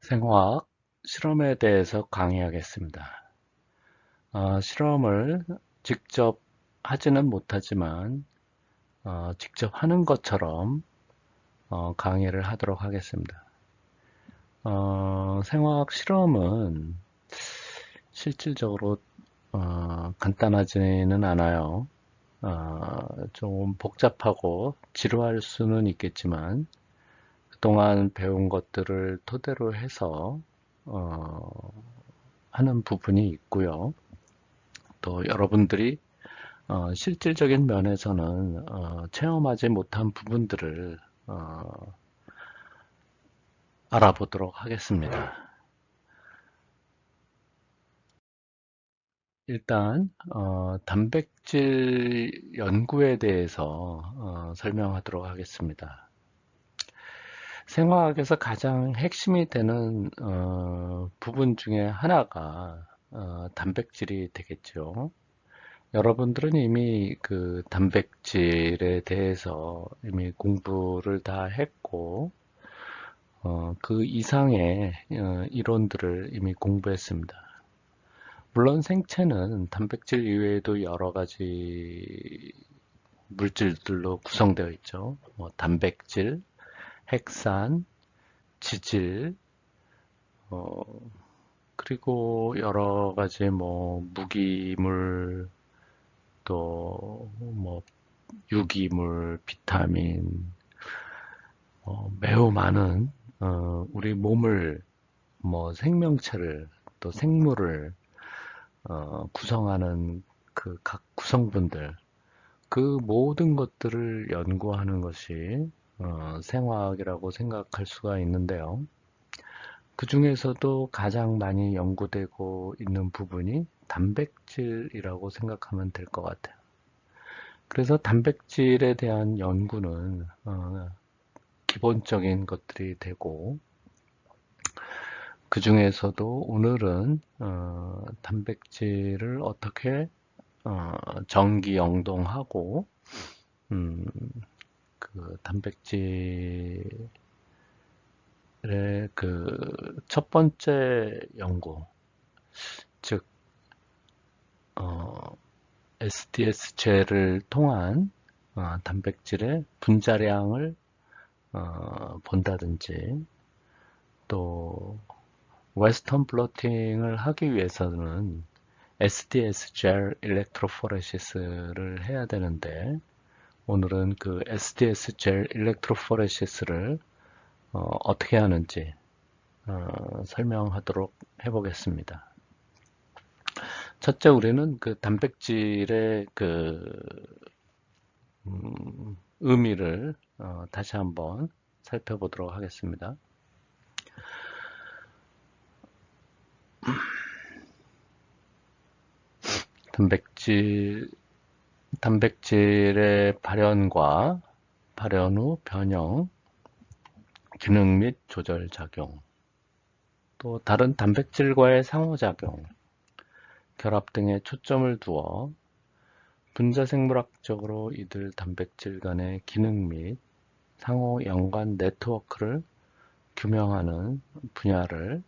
생화학 실험에 대해서 강의하겠습니다. 실험을 직접 하지는 못하지만 직접 하는 것처럼 강의를 하도록 하겠습니다. 생화학 실험은 실질적으로 간단하지는 않아요. 좀 복잡하고 지루할 수는 있겠지만 그동안 배운 것들을 토대로 해서 하는 부분이 있고요. 또 여러분들이 실질적인 면에서는 체험하지 못한 부분들을 알아보도록 하겠습니다. 일단 단백질 연구에 대해서 설명하도록 하겠습니다. 생화학에서 가장 핵심이 되는 부분 중에 하나가 단백질이 되겠죠. 여러분들은 이미 그 단백질에 대해서 이미 공부를 다 했고, 그 이상의 이론들을 이미 공부했습니다. 물론 생체는 단백질 이외에도 여러 가지 물질들로 구성되어 있죠. 단백질, 핵산, 지질, 어, 그리고 여러 가지 무기물, 또 유기물, 비타민, 매우 많은 우리 몸을 생명체를 또 생물을 구성하는 그 각 구성분들 그 모든 것들을 연구하는 것이 생화학이라고 생각할 수가 있는데요. 그 중에서도 가장 많이 연구되고 있는 부분이 단백질이라고 생각하면 될 것 같아요. 그래서 단백질에 대한 연구는 기본적인 것들이 되고, 그 중에서도 오늘은 단백질을 어떻게 전기 영동하고 음, 그 단백질의 그 첫 번째 연구, 즉 SDS-젤을 통한 단백질의 분자량을 본다든지, 또 웨스턴 블로팅을 하기 위해서는 SDS 젤 일렉트로포레시스를 해야 되는데, 오늘은 그 SDS 젤 일렉트로포레시스를 어떻게 하는지 설명하도록 해보겠습니다. 첫째, 우리는 그 단백질의 의미를 다시 한번 살펴보도록 하겠습니다. 단백질의 발현과 발현 후 변형, 기능 및 조절 작용, 또 다른 단백질과의 상호작용, 결합 등에 초점을 두어 분자생물학적으로 이들 단백질 간의 기능 및 상호 연관 네트워크를 규명하는 분야를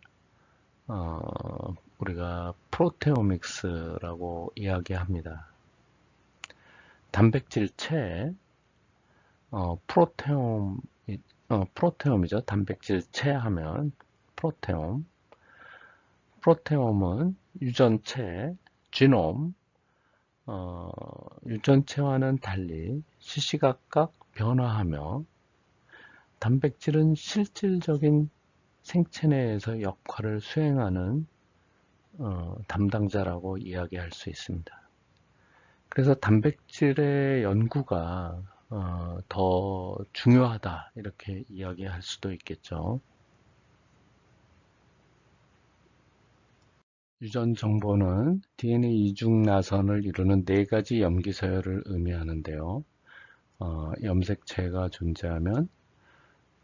우리가 프로테오믹스라고 이야기합니다. 단백질체, 프로테옴이죠. 단백질체 하면 프로테옴. 프로테옴은 유전체, 지놈, 유전체와는 달리 시시각각 변화하며, 단백질은 실질적인 생체 내에서 역할을 수행하는 담당자라고 이야기할 수 있습니다. 그래서 단백질의 연구가 더 중요하다, 이렇게 이야기할 수도 있겠죠. 유전 정보는 DNA 이중 나선을 이루는 네 가지 염기 서열을 의미하는데요. 염색체가 존재하면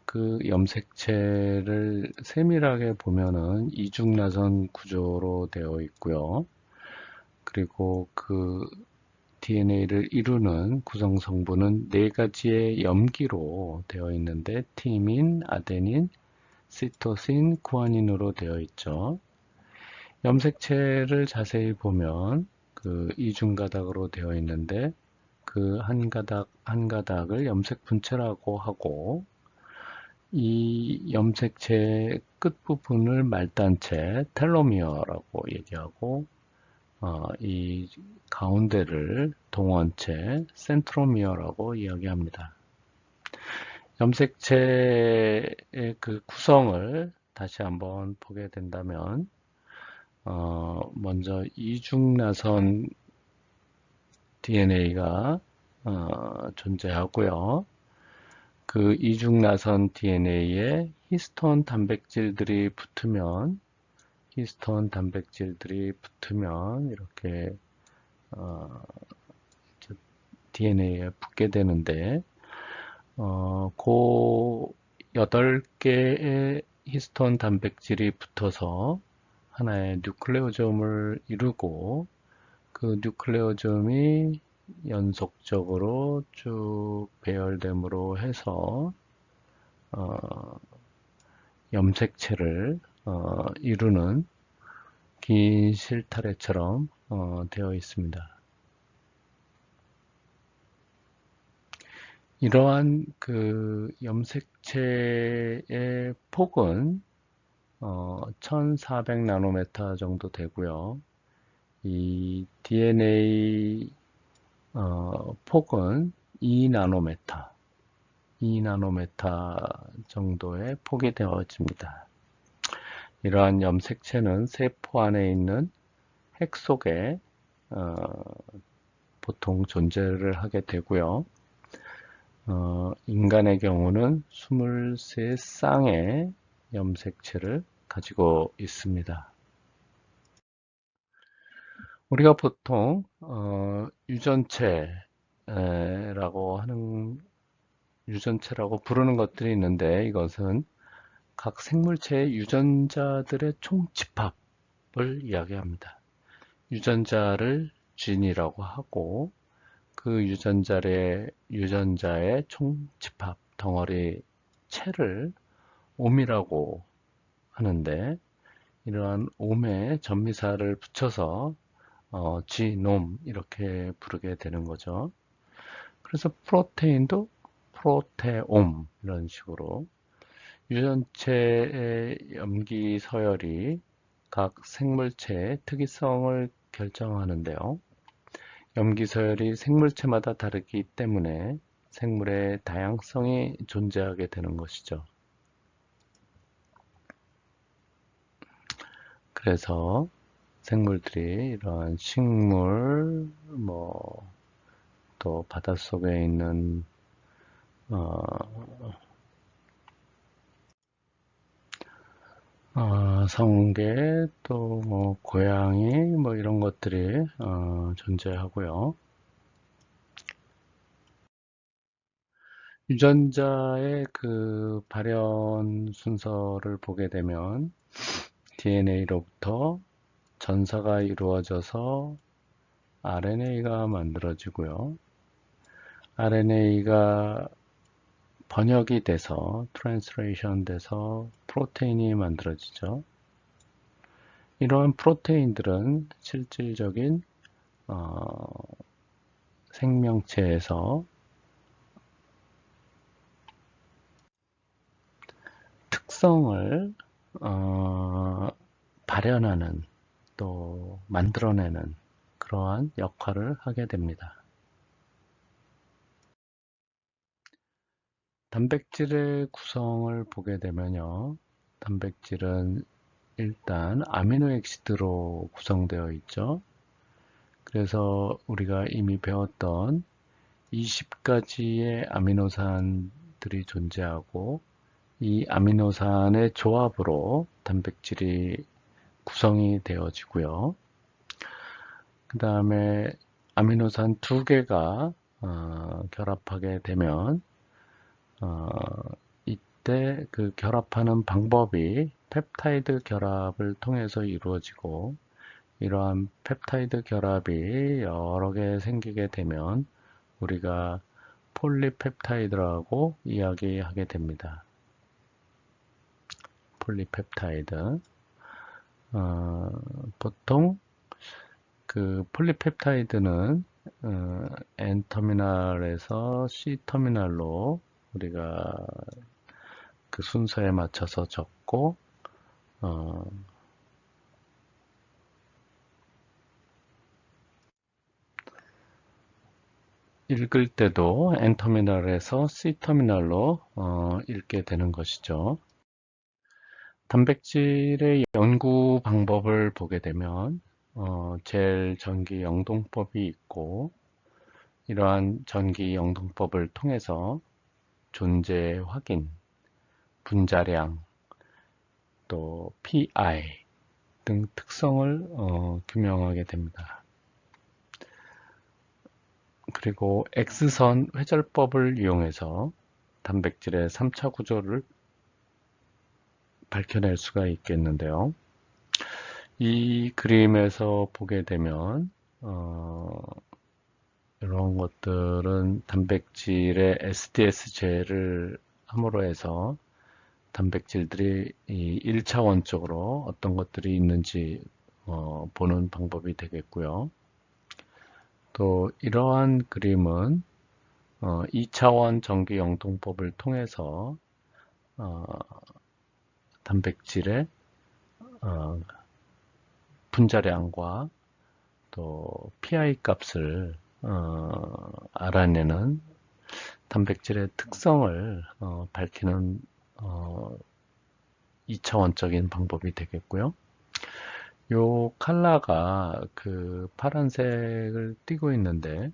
그 염색체를 세밀하게 보면은 이중 나선 구조로 되어 있고요. 그리고 그 DNA를 이루는 구성 성분은 네 가지의 염기로 되어 있는데, 티민, 아데닌, 시토신, 구아닌으로 되어 있죠. 염색체를 자세히 보면 그 이중가닥으로 되어 있는데 그 한 가닥 한 가닥을 염색 분체라고 하고, 이 염색체의 끝부분을 말단체 텔로미어라고 얘기하고, 이 가운데를 동원체 센트로미어라고 이야기합니다. 염색체의 그 구성을 다시 한번 보게 된다면, 먼저 이중나선 DNA가 존재하고요. 그 이중나선 DNA에 히스톤 단백질들이 붙으면 이렇게 DNA에 붙게 되는데, 그 8개의 히스톤 단백질이 붙어서 하나의 뉴클레오점을 이루고, 그 뉴클레오점이 연속적으로 쭉 배열됨으로 해서 염색체를 이루는 긴 실타래처럼 되어 있습니다. 이러한 그 염색체의 폭은 1400 나노메타 정도 되고요. 이 DNA 폭은 2나노메타 정도의 폭이 되어집니다. 이러한 염색체는 세포 안에 있는 핵 속에 보통 존재를 하게 되고요. 인간의 경우는 23쌍의 염색체를 가지고 있습니다. 우리가 보통 유전체라고 부르는 것들이 있는데, 이것은 각 생물체의 유전자들의 총집합을 이야기합니다. 유전자를 진이라고 하고, 그 유전자의 총집합 덩어리 체를 옴이라고 하는데, 이러한 옴에 전미사를 붙여서 지놈 이렇게 부르게 되는 거죠. 그래서 프로테인도 프로테옴 이런 식으로 유전체의 염기 서열이 각 생물체의 특이성을 결정하는데요. 염기 서열이 생물체마다 다르기 때문에 생물의 다양성이 존재하게 되는 것이죠. 그래서 생물들이 이러한 식물, 또 바닷속에 있는 성게, 또 고양이, 이런 것들이 존재하고요. 유전자의 그 발현 순서를 보게 되면 DNA로부터 전사가 이루어져서 RNA가 만들어지고요. RNA가 번역이 돼서 트랜스레이션 돼서 프로테인이 만들어지죠. 이러한 프로테인들은 실질적인 생명체에서 특성을 발현하는, 또 만들어내는 그러한 역할을 하게 됩니다. 단백질의 구성을 보게 되면요. 단백질은 일단 아미노액시드로 구성되어 있죠. 그래서 우리가 이미 배웠던 20가지의 아미노산들이 존재하고, 이 아미노산의 조합으로 단백질이 구성이 되어지고요. 그 다음에 아미노산 2개가 결합하게 되면 이때 그 결합하는 방법이 펩타이드 결합을 통해서 이루어지고, 이러한 펩타이드 결합이 여러 개 생기게 되면 우리가 폴리펩타이드라고 이야기하게 됩니다. 폴리펩타이드. 보통 그 폴리펩타이드는 N터미널에서 C터미널로 우리가 그 순서에 맞춰서 적고, 읽을 때도 N터미널에서 C터미널로 읽게 되는 것이죠. 단백질의 연구 방법을 보게 되면 젤 전기 영동법이 있고, 이러한 전기 영동법을 통해서 존재 확인, 분자량, 또 pI 등 특성을 규명하게 됩니다. 그리고 X선 회절법을 이용해서 단백질의 3차 구조를 밝혀낼 수가 있겠는데요. 이 그림에서 보게 되면 이런 것들은 단백질의 SDS-젤을 함으로 해서 단백질들이 이 1차원적으로 어떤 것들이 있는지 보는 방법이 되겠고요. 또 이러한 그림은 2차원 전기 영동법을 통해서 단백질의 분자량과 또 pI 값을 알아내는 단백질의 특성을 밝히는 2차원적인 방법이 되겠고요. 요 컬러가 그 파란색을 띠고 있는데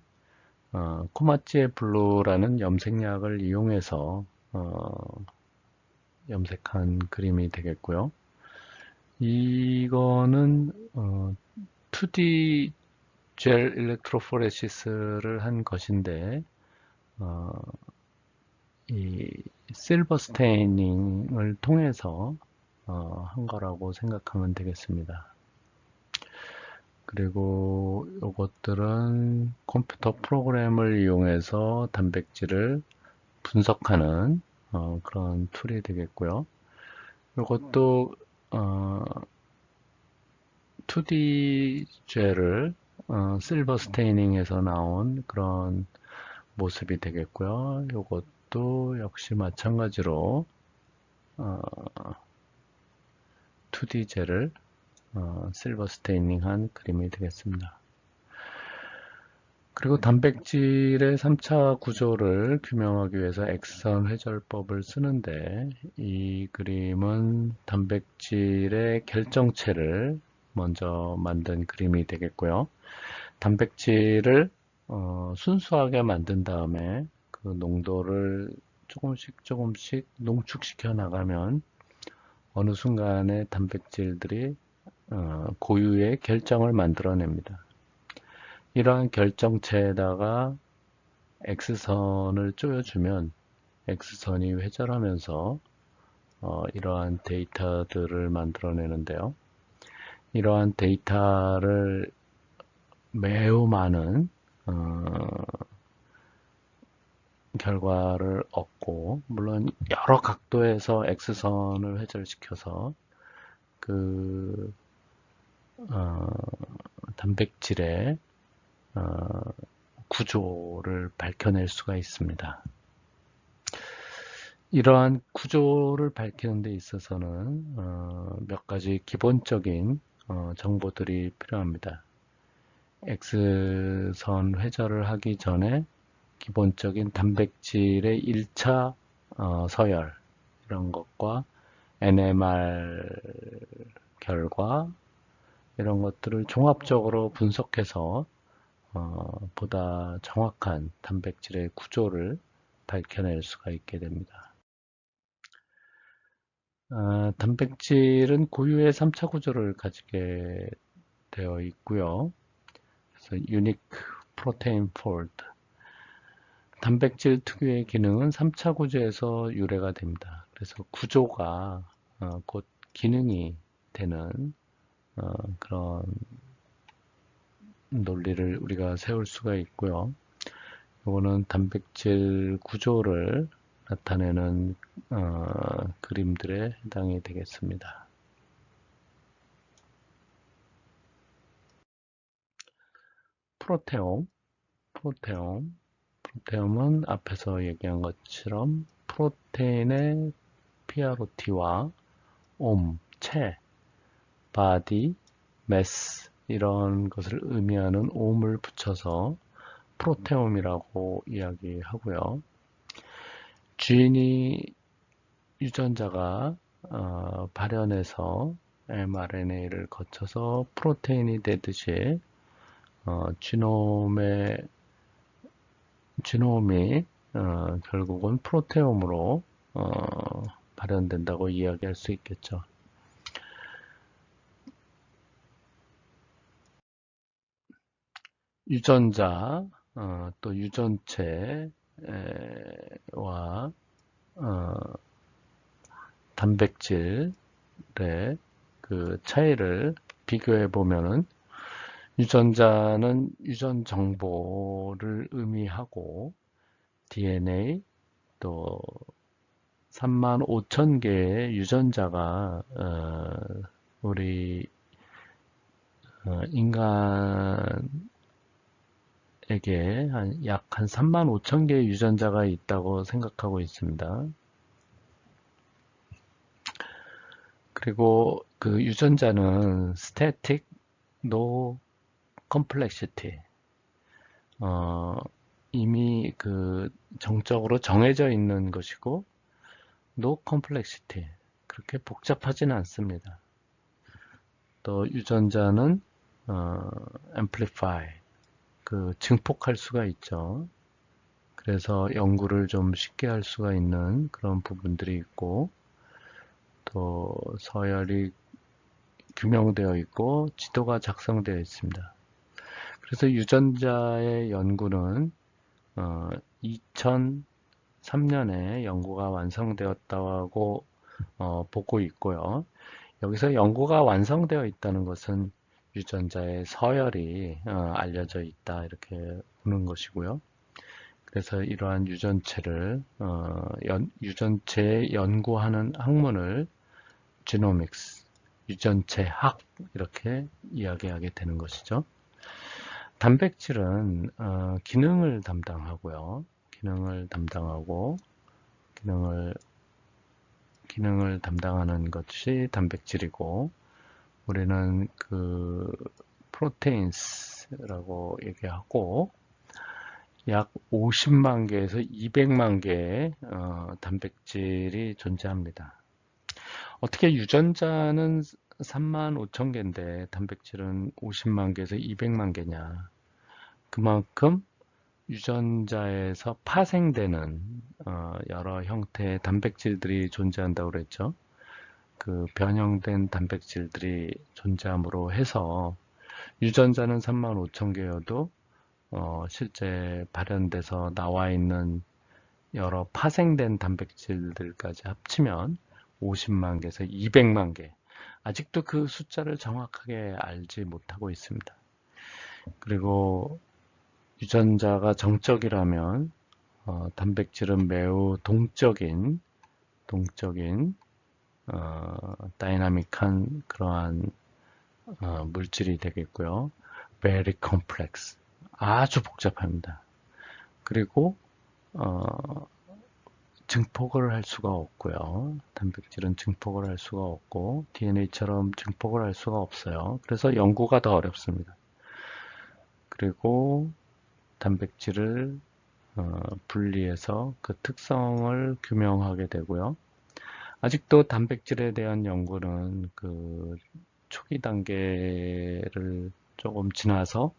코마찌의 블루라는 염색약을 이용해서 염색한 그림이 되겠고요. 이거는 2D 젤 일렉트로포레시스를 한 것인데 이 실버 스테이닝을 통해서 한 거라고 생각하면 되겠습니다. 그리고 이것들은 컴퓨터 프로그램을 이용해서 단백질을 분석하는 그런 툴이 되겠고요. 이것도 2D 젤을 실버 스테이닝에서 나온 그런 모습이 되겠고요. 이것도 역시 마찬가지로 2D 젤을 실버 스테이닝한 그림이 되겠습니다. 그리고 단백질의 3차 구조를 규명하기 위해서 X선 회절법을 쓰는데, 이 그림은 단백질의 결정체를 먼저 만든 그림이 되겠고요. 단백질을 순수하게 만든 다음에 그 농도를 조금씩 농축시켜 나가면 어느 순간에 단백질들이 고유의 결정을 만들어냅니다. 이러한 결정체에다가 X선을 쪼여주면 X선이 회절하면서 이러한 데이터들을 만들어내는데요. 이러한 데이터를 매우 많은 결과를 얻고, 물론 여러 각도에서 X선을 회절시켜서 그 단백질의 구조를 밝혀낼 수가 있습니다. 이러한 구조를 밝히는 데 있어서는 몇 가지 기본적인 정보들이 필요합니다. X선 회절을 하기 전에 기본적인 단백질의 1차 서열 이런 것과 NMR 결과 이런 것들을 종합적으로 분석해서 보다 정확한 단백질의 구조를 밝혀낼 수가 있게 됩니다. 단백질은 고유의 3차 구조를 가지게 되어 있고요. 그래서 Unique Protein Fold, 단백질 특유의 기능은 3차 구조에서 유래가 됩니다. 그래서 구조가 곧 기능이 되는 그런 논리를 우리가 세울 수가 있고요. 이거는 단백질 구조를 나타내는 그림들에 해당이 되겠습니다. 프로테옴, 프로테옴은 앞에서 얘기한 것처럼 프로테인의 PROT와 체, 바디, 매스 이런 것을 의미하는 옴을 붙여서 프로테옴이라고 이야기하고요. 쥐니 유전자가 발현해서 mRNA를 거쳐서 프로테인이 되듯이 지놈이 결국은 프로테옴으로 발현된다고 이야기할 수 있겠죠. 유전자, 또 유전체와 단백질의 그 차이를 비교해 보면은 유전자는 유전 정보를 의미하고 DNA 또 35,000개의 유전자가 우리 인간에게 약 한 35,000개의 유전자가 있다고 생각하고 있습니다. 그리고 그 유전자는 static, no complexity, 이미 그 정적으로 정해져 있는 것이고 no complexity, 그렇게 복잡하지는 않습니다. 또 유전자는 amplify, 그 증폭할 수가 있죠. 그래서 연구를 좀 쉽게 할 수가 있는 그런 부분들이 있고 또 서열이 규명되어 있고 지도가 작성되어 있습니다. 그래서 유전자의 연구는 2003년에 연구가 완성되었다고 보고 있고요. 여기서 연구가 완성되어 있다는 것은 유전자의 서열이 알려져 있다 이렇게 보는 것이고요. 그래서 이러한 유전체를 유전체 연구하는 학문을 지노믹스, 유전체학 이렇게 이야기하게 되는 것이죠. 단백질은 기능을 담당하고요. 기능을 담당하는 것이 단백질이고 우리는 그 프로테인스라고 얘기하고 약 50만 개에서 200만 개의 단백질이 존재합니다. 어떻게 유전자는 35,000개인데 단백질은 50만 개에서 200만 개냐? 그만큼 유전자에서 파생되는 여러 형태의 단백질들이 존재한다고 그랬죠. 그 변형된 단백질들이 존재함으로 해서 유전자는 35,000개여도 실제 발현돼서 나와 있는 여러 파생된 단백질들까지 합치면 50만 개에서 200만 개. 아직도 그 숫자를 정확하게 알지 못하고 있습니다. 그리고 유전자가 정적이라면 단백질은 매우 동적인 다이나믹한 그러한 물질이 되겠고요. very complex, 아주 복잡합니다. 그리고 증폭을 할 수가 없고요. 단백질은 증폭을 할 수가 없고 DNA처럼 증폭을 할 수가 없어요. 그래서 연구가 더 어렵습니다. 그리고 단백질을 분리해서 그 특성을 규명하게 되고요. 아직도 단백질에 대한 연구는 그 초기 단계를 조금 지나서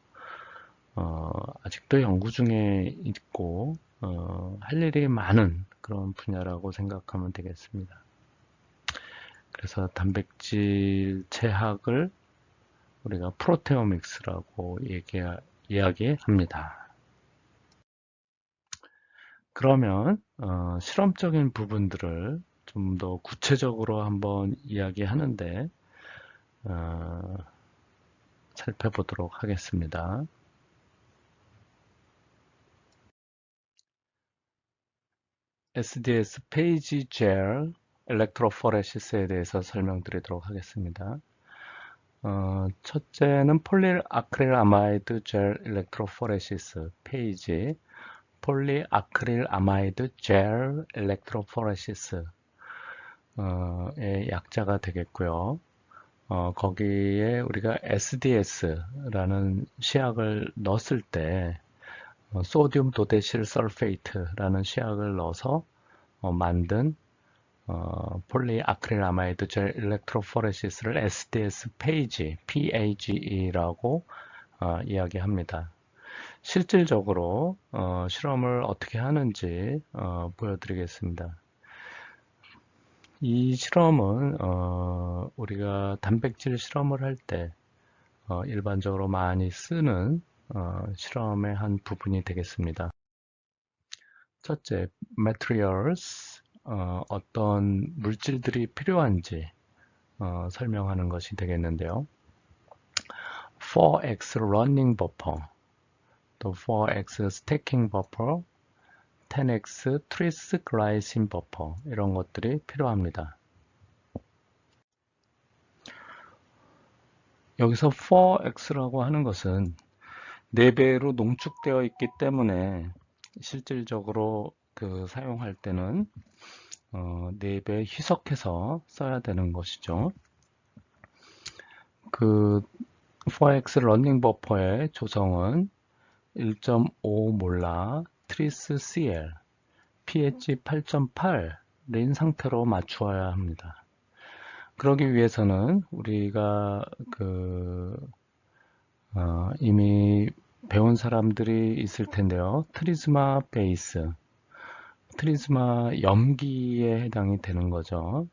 아직도 연구 중에 있고 할 일이 많은 그런 분야라고 생각하면 되겠습니다. 그래서 단백질 체학을 우리가 프로테오믹스라고 이야기합니다. 그러면 실험적인 부분들을 좀 더 구체적으로 한번 이야기하는데 살펴보도록 하겠습니다. SDS 페이지 젤 일렉트로포레시스에 대해서 설명드리도록 하겠습니다. 첫째는 폴리아크릴 아마이드 젤 일렉트로포레시스 페이지 폴리아크릴 아마이드 젤 일렉트로포레시스 의 약자가 되겠고요. 거기에 우리가 SDS라는 시약을 넣었을 때 소듐 도데실 설페이트라는 시약을 넣어서 만든 폴리아크릴아마이드 젤 일렉트로포레시스를 SDS 페이지 PAGE라고 이야기합니다. 실질적으로 실험을 어떻게 하는지 보여드리겠습니다. 이 실험은 우리가 단백질 실험을 할 때 일반적으로 많이 쓰는 실험의 한 부분이 되겠습니다. 첫째, materials, 어떤 물질들이 필요한지 설명하는 것이 되겠는데요. 4x running buffer, 또 4x stacking buffer, 10x tris glycine buffer 이런 것들이 필요합니다. 여기서 4x라고 하는 것은 4배로 농축되어 있기 때문에 실질적으로 사용할 때는 4배 희석해서 써야 되는 것이죠. 4x 러닝 버퍼의 조성은 1.5몰라 트리스 CL, pH 8.8인 상태로 맞추어야 합니다. 그러기 위해서는 우리가 이미 배운 사람들이 있을 텐데요. 트리즈마 베이스, 트리즈마 염기에 해당이 되는 거죠.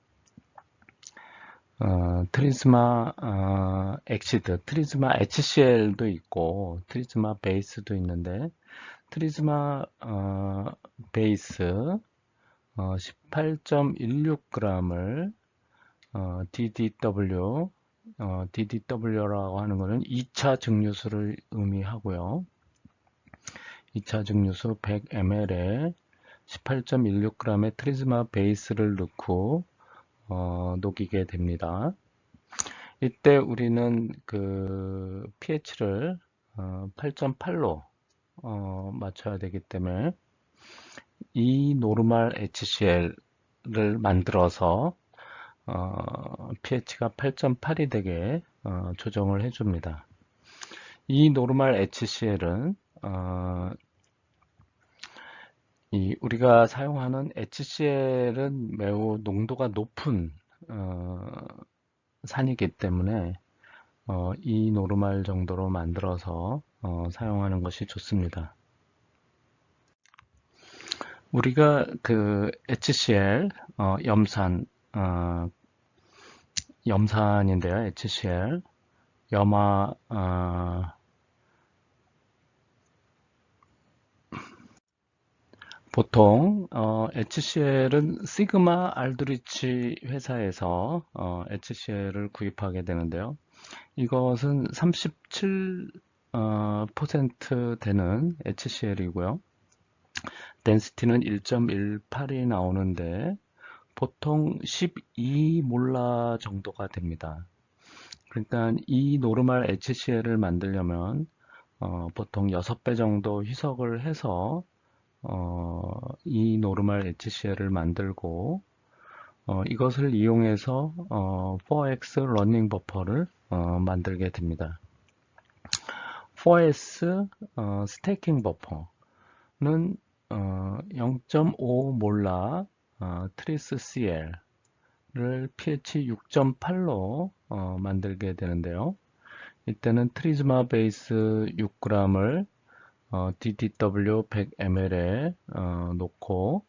트리즈마 엑시드, 트리즈마 HCl도 있고 트리즈마 베이스도 있는데 트리즈마 베이스 18.16g을 DDW라고 하는 것은 2차 증류수를 의미하고요. 2차 증류수 100ml에 18.16g의 트리즈마 베이스를 넣고 녹이게 됩니다. 이때 우리는 pH를 8.8로 맞춰야 되기 때문에 이 노르말 HCl을 만들어서 pH가 8.8이 되게 조정을 해줍니다. 이 노르말 HCl은 우리가 사용하는 HCl은 매우 농도가 높은 산이기 때문에 이 노르말 정도로 만들어서 사용하는 것이 좋습니다. 우리가 HCl 염산인데요. HCl 염화 보통 HCl은 시그마 알드리치 회사에서 HCl을 구입하게 되는데요. 이것은 37% 되는 HCl이고요. 덴시티는 1.18이 나오는데 보통 12몰라 정도가 됩니다. 그러니까 이 노르말 HCl을 만들려면 보통 6배 정도 희석을 해서 이 노르말 HCl을 만들고 이것을 이용해서 4x 러닝 버퍼를 만들게 됩니다. 4S 스테이킹 버퍼는 0.5몰라 트리스 CL을 pH 6.8로 만들게 되는데요. 이때는 트리즈마 베이스 6g을 DDW 100ml에 놓고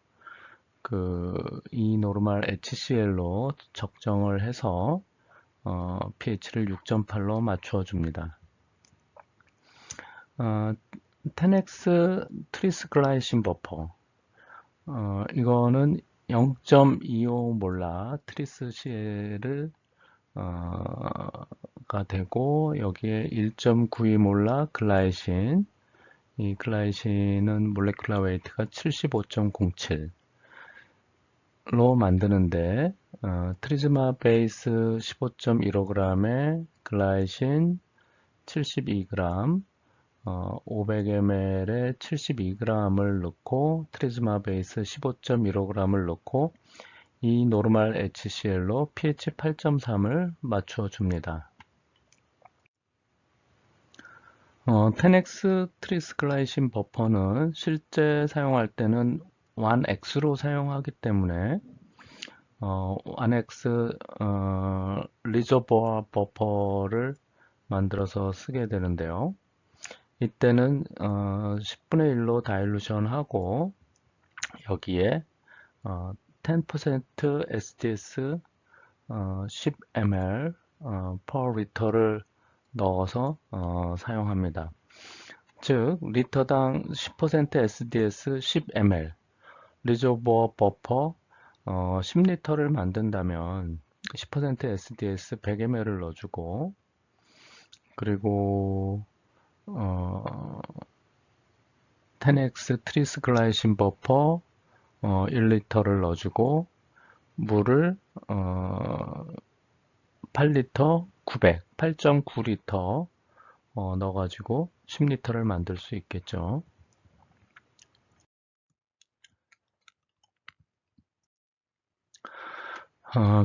이 노르말 HCl로 적정을 해서 pH를 6.8로 맞추어 줍니다. 10x 트리스글라이신 버퍼 이거는 0.25몰라 트리스 CL을 가 되고 여기에 1.92몰라 글라이신 이 글라이신은 몰레큘라 웨이트가 75.07 만드는데 트리즈마 베이스 15.15g에 글라이신 72g, 500ml에 72g을 넣고 트리즈마 베이스 15.15g을 넣고 이 노르말 HCl로 pH 8.3을 맞춰 줍니다. 10x 트리스글라이신 버퍼는 실제 사용할 때는 1x로 사용하기 때문에 1x 리저보아 버퍼를 만들어서 쓰게 되는데요. 이때는 10분의 1로 다일루션 하고 여기에 10% SDS 10ml per 리터를 넣어서 사용합니다. 즉 리터당 10% SDS 10ml 리저보어 버퍼 10리터를 만든다면 10% SDS 100ml를 넣어주고 그리고 10x 트리스글라이신 버퍼 1리터를 넣어주고 물을 8리터 8.9리터 넣어가지고 10리터를 만들 수 있겠죠.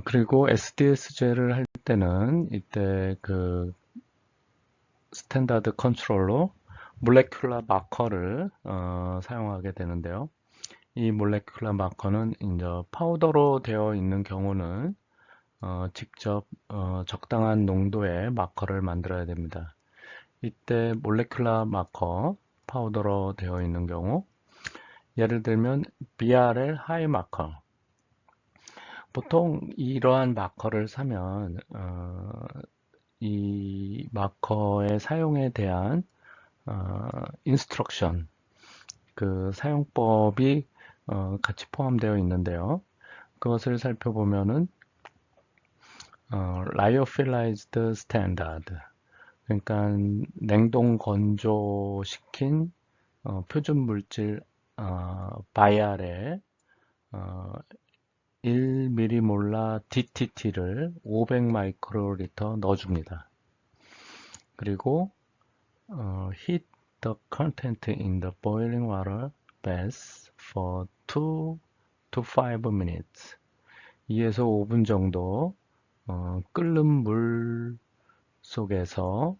그리고 SDS제를 할 때는 이때 그 스탠다드 컨트롤러 몰레큘러 마커를 사용하게 되는데요. 이 몰레큘러 마커는 이제 파우더로 되어 있는 경우는 직접 적당한 농도의 마커를 만들어야 됩니다. 이때 몰레큘러 마커 파우더로 되어 있는 경우 예를 들면 BRL 하이 마커 보통 이러한 마커를 사면 이 마커의 사용에 대한 인스트럭션 그 사용법이 같이 포함되어 있는데요. 그것을 살펴보면은 Lyophilized Standard 그러니까 냉동 건조시킨 표준 물질 바이알에 1mm몰 DTT를 500 마이크로리터 넣어줍니다. 그리고 heat the content in the boiling water bath for 2 to 5 minutes 2에서 5분 정도 끓는 물 속에서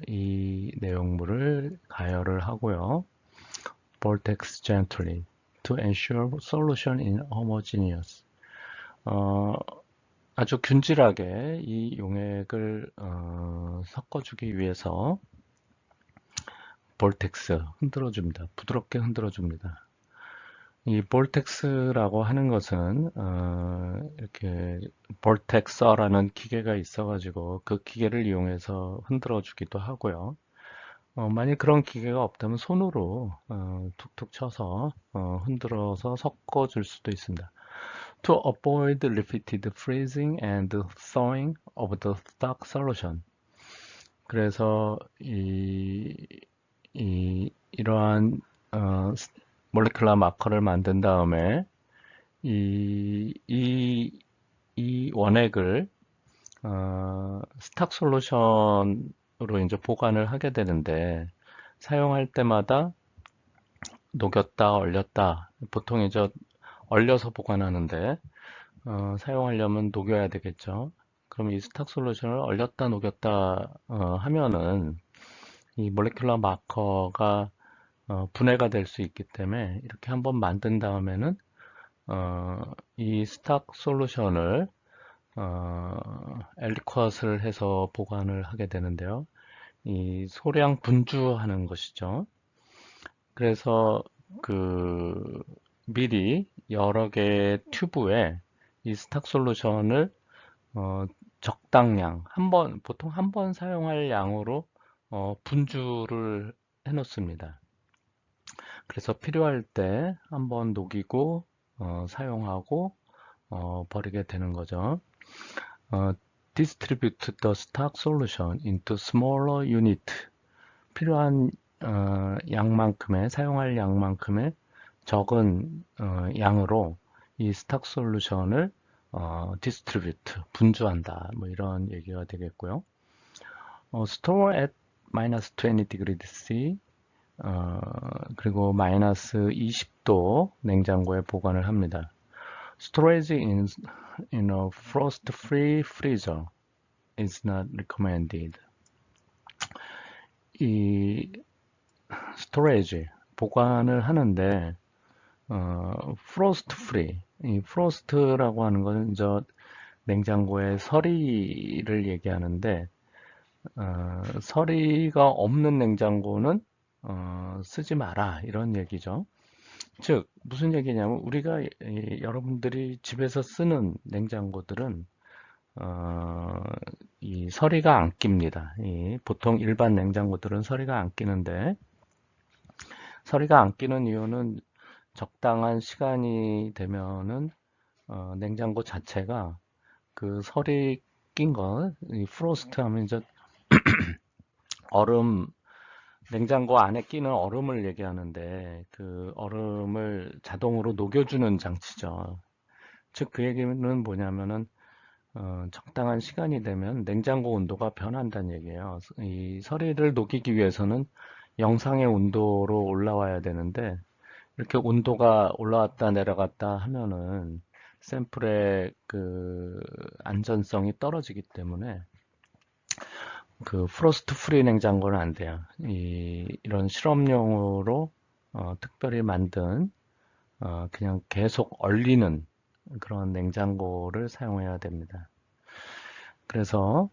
이 내용물을 가열을 하고요. Vortex gently to ensure solution is homogeneous. 아주 균질하게 이 용액을 섞어주기 위해서 볼텍스 흔들어줍니다. 부드럽게 흔들어줍니다. 이 볼텍스라고 하는 것은 이렇게 볼텍서라는 기계가 있어가지고 그 기계를 이용해서 흔들어주기도 하고요. 만약 그런 기계가 없다면 손으로 툭툭 쳐서 흔들어서 섞어줄 수도 있습니다. To avoid repeated freezing and thawing of the stock solution. 그래서 이러한 몰레큘러 마커를 만든 다음에 이 원액을 스탁 솔루션으로 이제 보관을 하게 되는데 사용할 때마다 녹였다 얼렸다 보통 이제 얼려서 보관하는데 사용하려면 녹여야 되겠죠. 그럼 이 스탁 솔루션을 얼렸다 녹였다 하면은 이 몰레큘러 마커가 분해가 될 수 있기 때문에 이렇게 한번 만든 다음에는 이 스탁 솔루션을 엘리쿼스를 해서 보관을 하게 되는데요. 이 소량 분주하는 것이죠. 그래서 그 미리 여러 개의 튜브에 이 스탁 솔루션을 적당량 보통 한 번 사용할 양으로 분주를 해 놓습니다. 그래서 필요할 때 한번 녹이고 사용하고 버리게 되는 거죠. Distribute the stock solution into smaller unit. 필요한 양만큼의 사용할 양만큼의 적은 양으로 이 스탁 솔루션을 distribute, 분주한다. 뭐 이런 얘기가 되겠고요. store at minus 20 degree C, 그리고 마이너스 20도 냉장고에 보관을 합니다. Storage in a frost-free freezer is not recommended. 이 storage, 보관을 하는데 frost free, 이 frost라고 하는 것은 저 냉장고의 서리를 얘기하는데 서리가 없는 냉장고는 쓰지 마라 이런 얘기죠. 즉 무슨 얘기냐면 우리가 여러분들이 집에서 쓰는 냉장고들은 이 서리가 안 낍니다. 보통 일반 냉장고들은 서리가 안 끼는데 서리가 안 끼는 이유는 적당한 시간이 되면은 냉장고 자체가 그 설이 낀 거, 이 프로스트 하면 이제 얼음, 냉장고 안에 끼는 얼음을 얘기하는데 그 얼음을 자동으로 녹여주는 장치죠. 즉 그 얘기는 뭐냐면은 적당한 시간이 되면 냉장고 온도가 변한다는 얘기예요. 이 서리를 녹이기 위해서는 영상의 온도로 올라와야 되는데 이렇게 온도가 올라왔다 내려갔다 하면은 샘플의 그 안전성이 떨어지기 때문에 그 프로스트 프리 냉장고는 안 돼요. 이런 실험용으로 특별히 만든 그냥 계속 얼리는 그런 냉장고를 사용해야 됩니다. 그래서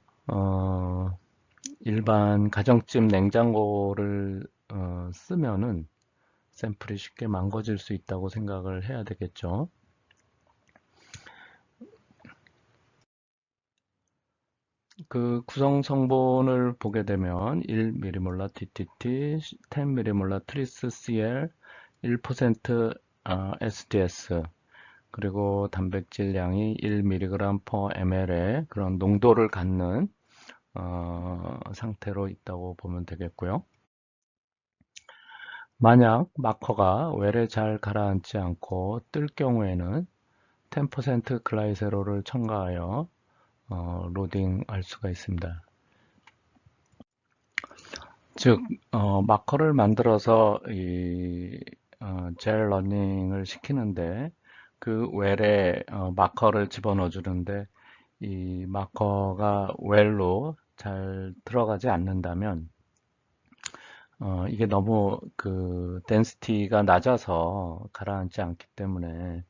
일반 가정집 냉장고를 쓰면은 샘플이 쉽게 망가질 수 있다고 생각을 해야 되겠죠. 그 구성 성분을 보게 되면 1mm몰 TTT, 10mm몰 트리스 CL, 1% SDS, 그리고 단백질량이 1mg/ml의 그런 농도를 갖는 상태로 있다고 보면 되겠고요. 만약 마커가 웰에 잘 가라앉지 않고 뜰 경우에는 10% 글라이세롤을 첨가하여 로딩할 수가 있습니다. 즉, 마커를 만들어서 젤 러닝을 시키는데 그 웰에 마커를 집어넣어 주는데 이 마커가 웰로 잘 들어가지 않는다면 이게 너무 그 덴시티가 낮아서 가라앉지 않기 때문에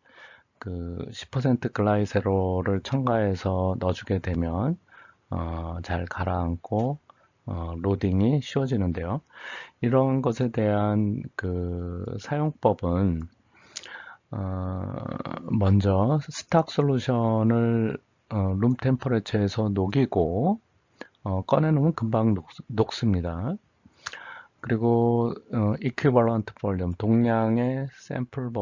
그 10% 글라이세롤을 첨가해서 넣어주게 되면 잘 가라앉고 로딩이 쉬워지는데요. 이런 것에 대한 그 사용법은 먼저 스탁 솔루션을 룸 템퍼레처에서 녹이고 꺼내놓으면 금방 녹습니다. 그리고 equivalent volume, 동량의 샘플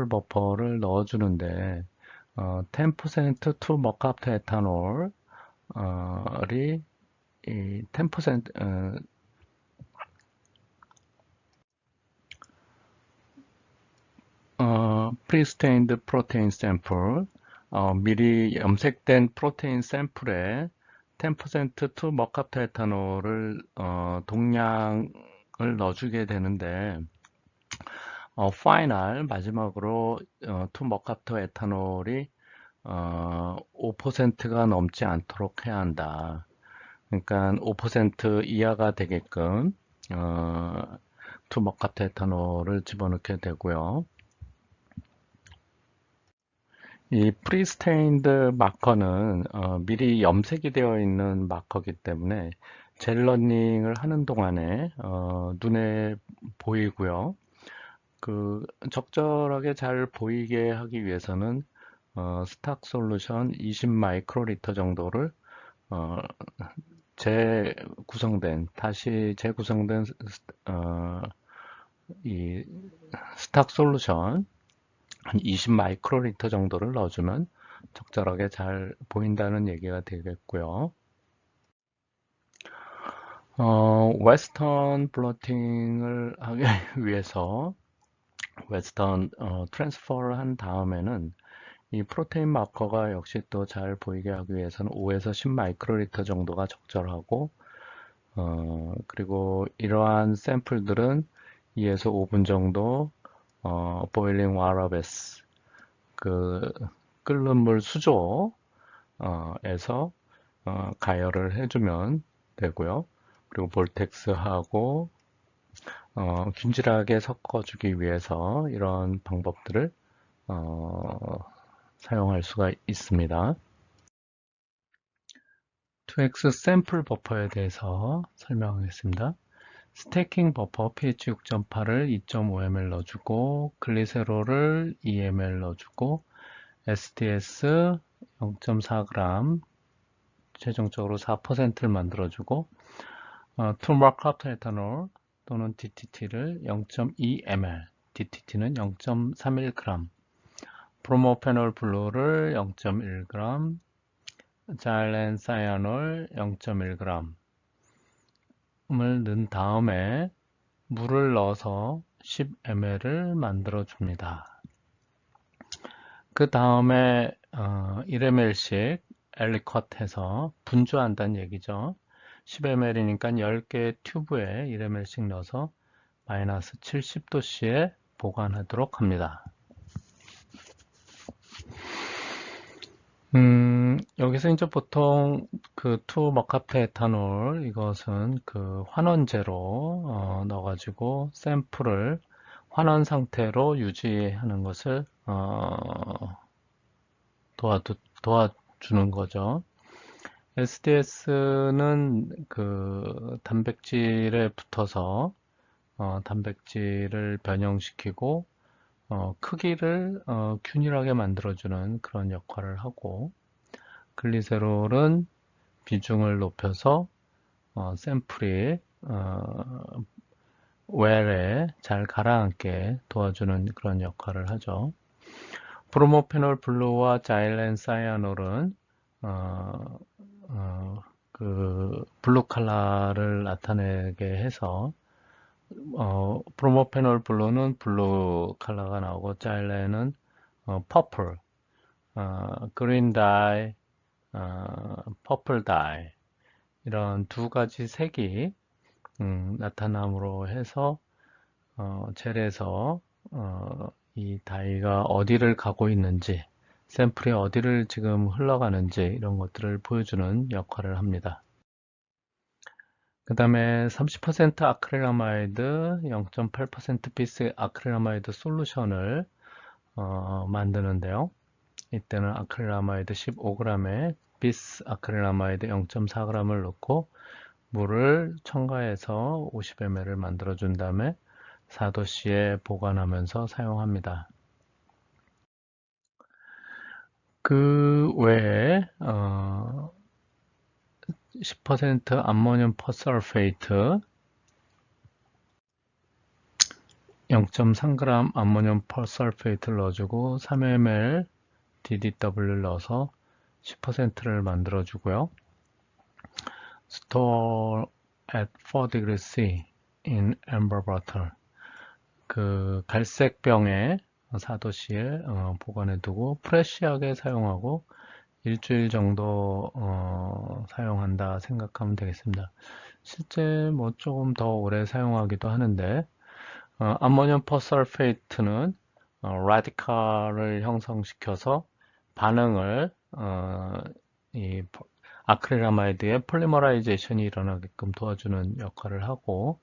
버퍼를 넣어주는데 10% to mock-up to ethanol이 10% pre-stained protein sample, 미리 염색된 프로테인 샘플에 10% to mock-up to ethanol을 동량을 넣어주게 되는데 파이널 마지막으로 to mock-up to ethanol이 5%가 넘지 않도록 해야 한다. 그러니까 5% 이하가 되게끔 to mock-up to ethanol을 집어넣게 되고요. 이 프리스테인드 마커는 미리 염색이 되어 있는 마커이기 때문에 젤 러닝을 하는 동안에 눈에 보이고요. 그 적절하게 잘 보이게 하기 위해서는 스탁 솔루션 20 마이크로리터 정도를 다시 재구성된 이 스탁 솔루션 한 20 마이크로리터 정도를 넣어주면 적절하게 잘 보인다는 얘기가 되겠고요. 웨스턴 블러팅을 하기 위해서 웨스턴 트랜스퍼를 한 다음에는 이 프로테인 마커가 역시 또 잘 보이게 하기 위해서는 5에서 10 마이크로리터 정도가 적절하고 그리고 이러한 샘플들은 2에서 5분 정도 보일링 와터 베스 그 끓는 물 수조에서 가열을 해주면 되고요. 그리고 볼텍스하고 균질하게 섞어주기 위해서 이런 방법들을 사용할 수가 있습니다. 2X 샘플 버퍼에 대해서 설명하겠습니다. 스테이킹 버퍼 pH 6.8을 2.5ml 넣어주고 글리세롤을 2ml 넣어주고 SDS 0.4g 최종적으로 4%를 만들어주고 투마카트 에탄올 또는 DTT를 0.2ml DTT는 0.31g 브로모페놀 블루를 0.1g 자일렌 사이아놀 0.1g을 넣은 다음에 물을 넣어서 10ml를 만들어 줍니다. 그 다음에 1ml씩 엘리컷해서 분주한다는 얘기죠. 10ml니까 10개의 튜브에 1ml씩 넣어서 마이너스 70도씨에 보관하도록 합니다. 여기서 이제 보통 그 투머카페 에탄올 이것은 그 환원제로 넣어가지고 샘플을 환원 상태로 유지하는 것을 도와주는 거죠. SDS는 그 단백질에 붙어서 단백질을 변형시키고 크기를 균일하게 만들어주는 그런 역할을 하고 글리세롤은 비중을 높여서 샘플이 웰에 잘 가라앉게 도와주는 그런 역할을 하죠. 브로모페놀 블루와 자일렌 사이아놀은 그 블루 컬러를 나타내게 해서 브로모페놀 블루는 블루 컬러가 나오고 자일렌은 퍼플, 그린 다이, 퍼플 다이 이런 두 가지 색이 나타남으로 해서 젤에서 이 다이가 어디를 가고 있는지 샘플이 어디를 지금 흘러가는지 이런 것들을 보여주는 역할을 합니다. 그 다음에 30% 아크릴아마이드 0.8% 비스 아크릴아마이드 솔루션을 만드는데요. 이때는 아크릴아마이드 15g에 비스 아크릴아마이드 0.4g을 넣고 물을 첨가해서 50ml를 만들어 준 다음에 4도씨에 보관하면서 사용합니다. 그 외에 10% 암모늄 퍼설페이트 0.3g 암모늄 퍼설페이트를 넣어주고 3ml DDW를 넣어서 10%를 만들어 주고요. Store at 4 degrees C in amber bottle. 그 갈색 병에 4도씨에 보관해 두고 프레쉬하게 사용하고 일주일 정도 사용한다 생각하면 되겠습니다. 실제 뭐 조금 더 오래 사용하기도 하는데 암모늄 퍼설페이트는 라디칼을 형성시켜서 반응을 이 아크릴아마이드의 폴리머라이제이션이 일어나게끔 도와주는 역할을 하고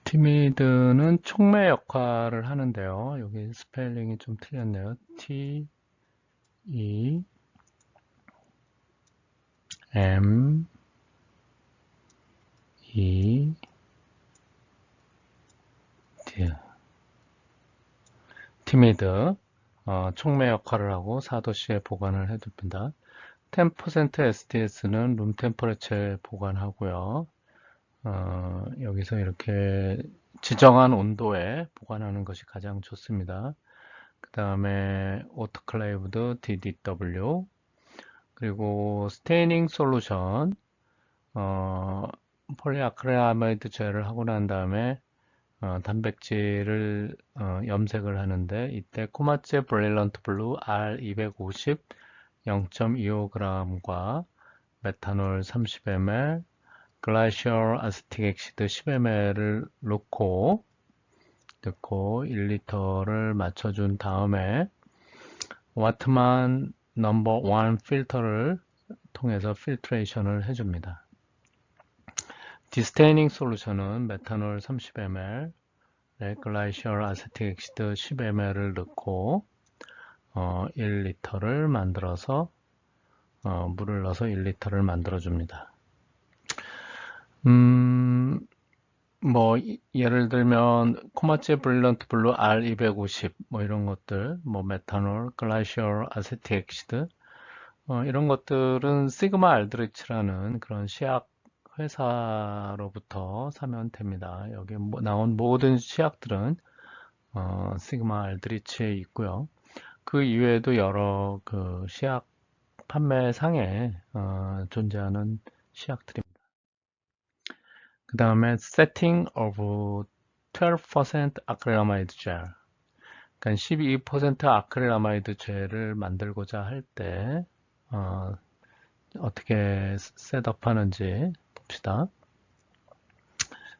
티미드는 촉매 역할을 하는데요. 여기 스펠링이 좀 틀렸네요. T E M E D 티미드 촉매 역할을 하고 4도씨에 보관을 해둡니다. 10% SDS는 룸 템퍼레처에 보관하고요. 여기서 이렇게 지정한 온도에 보관하는 것이 가장 좋습니다. 그 다음에 오토클레이브드 DDW 그리고 스테이닝 솔루션 폴리아크릴아마이드 젤을 하고 난 다음에 단백질을 염색을 하는데 이때 코마체 브릴런트 블루 R250 0.25g과 메탄올 30ml, 글라시얼 아세틱 엑시드 10ml를 넣고 1리터를 맞춰준 다음에 와트만 넘버 1 필터를 통해서 필트레이션을 해줍니다. 디스테이닝 솔루션은 메탄올 30ml, 글라시얼 아세틱 엑시드 10ml를 넣고 1리터를 만들어서 물을 넣어서 1리터를 만들어 줍니다. 뭐 예를 들면 코마체 브릴런트 블루 R250 뭐 이런 것들, 뭐 메탄올, 글라시얼 아세틱 엑시드 이런 것들은 시그마 알드리치라는 그런 시약 회사로부터 사면 됩니다. 여기 나온 모든 시약들은 시그마 알드리치에 있고요. 그 이외에도 여러 그 시약 판매상에 존재하는 시약들입니다. 그 다음에 setting of 12% 아크릴아마이드 젤, 그러니까 12% 아크릴아마이드 젤을 만들고자 할 때 어떻게 셋업하는지 봅시다.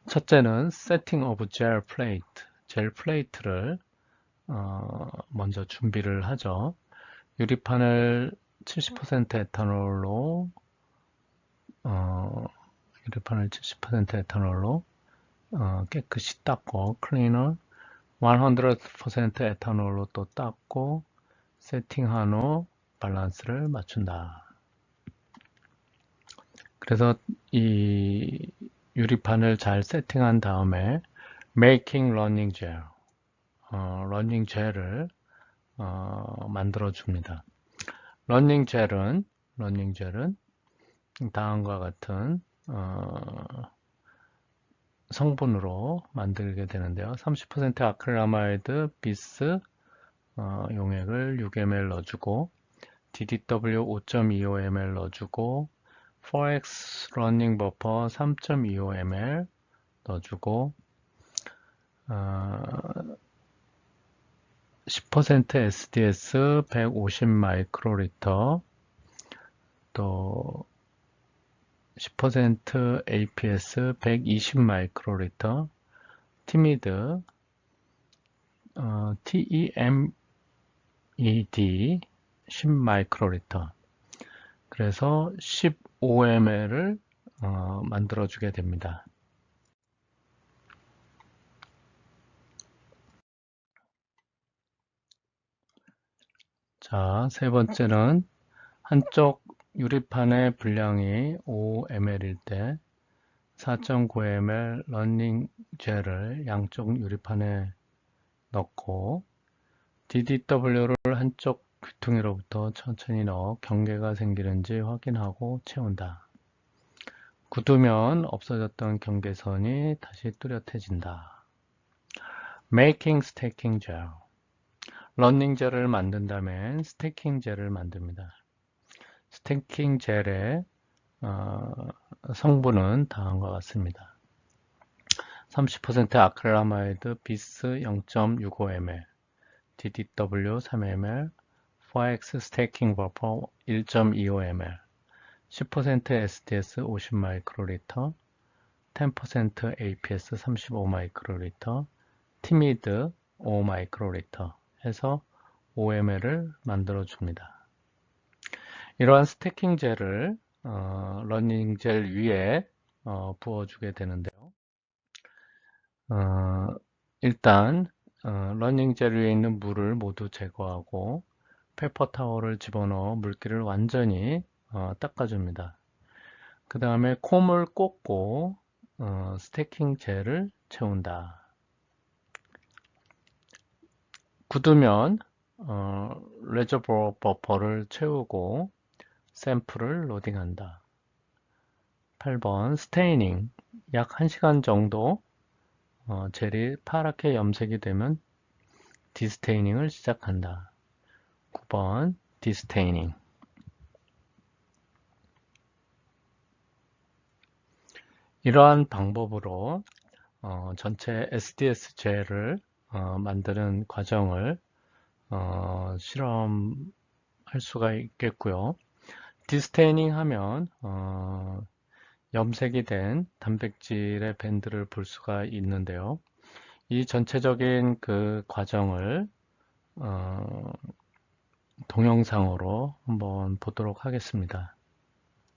첫째는 setting of gel plate, 젤 플레이트를 먼저 준비를 하죠. 유리판을 70% 에탄올로 유리판을 70% 에탄올로 깨끗이 닦고 클리너 100% 에탄올로 또 닦고 세팅한 후 밸런스를 맞춘다. 그래서 이 유리판을 잘 세팅한 다음에 making running gel, 러닝 젤을 만들어 줍니다. 러닝 젤은 다음과 같은 성분으로 만들게 되는데요. 30% 아크릴아마이드 비스 용액을 6ml 넣어주고 DDW 5.25ml 넣어주고 4X 러닝 버퍼 3.25ml 넣어주고 10% SDS 150 마이크로리터 또 10% APS 120 마이크로리터 티미드 TEMED 10 마이크로리터 그래서 15ml를 만들어 주게 됩니다. 자, 세 번째는 한쪽 유리판의 분량이 5ml일 때 4.9ml 러닝 젤을 양쪽 유리판에 넣고 DDW를 한쪽 귀퉁이로부터 천천히 넣어 경계가 생기는지 확인하고 채운다. 굳으면 없어졌던 경계선이 다시 뚜렷해진다. Making Stacking Gel. 러닝 젤을 만든 다음엔 스테이킹 젤을 만듭니다. 스테이킹 젤의 성분은 다음과 같습니다. 30% 아크릴아마이드 비스 0.65ml, DDW 3ml, 4X 스테이킹 버퍼 1.25ml, 10% SDS 50 마이크로리터, 10% APS 35 마이크로리터, 티미드 5 마이크로리터 해서 5ml를 만들어 줍니다. 이러한 스테이킹 젤을 러닝 젤 위에 부어주게 되는데요. 일단 러닝 젤 위에 있는 물을 모두 제거하고 페퍼 타월을 집어넣어 물기를 완전히 닦아줍니다. 그 다음에 콤을 꽂고 스테이킹 젤을 채운다. 굳으면 레저버 버퍼를 채우고 샘플을 로딩한다. 8번 스테이닝 약 1시간 정도 젤이 파랗게 염색이 되면 디스테이닝을 시작한다. 9번 디스테이닝 이러한 방법으로 전체 SDS 젤을 만드는 과정을 실험할 수가 있겠고요. 디스테이닝 하면 염색이 된 단백질의 밴드를 볼 수가 있는데요. 이 전체적인 그 과정을 동영상으로 한번 보도록 하겠습니다.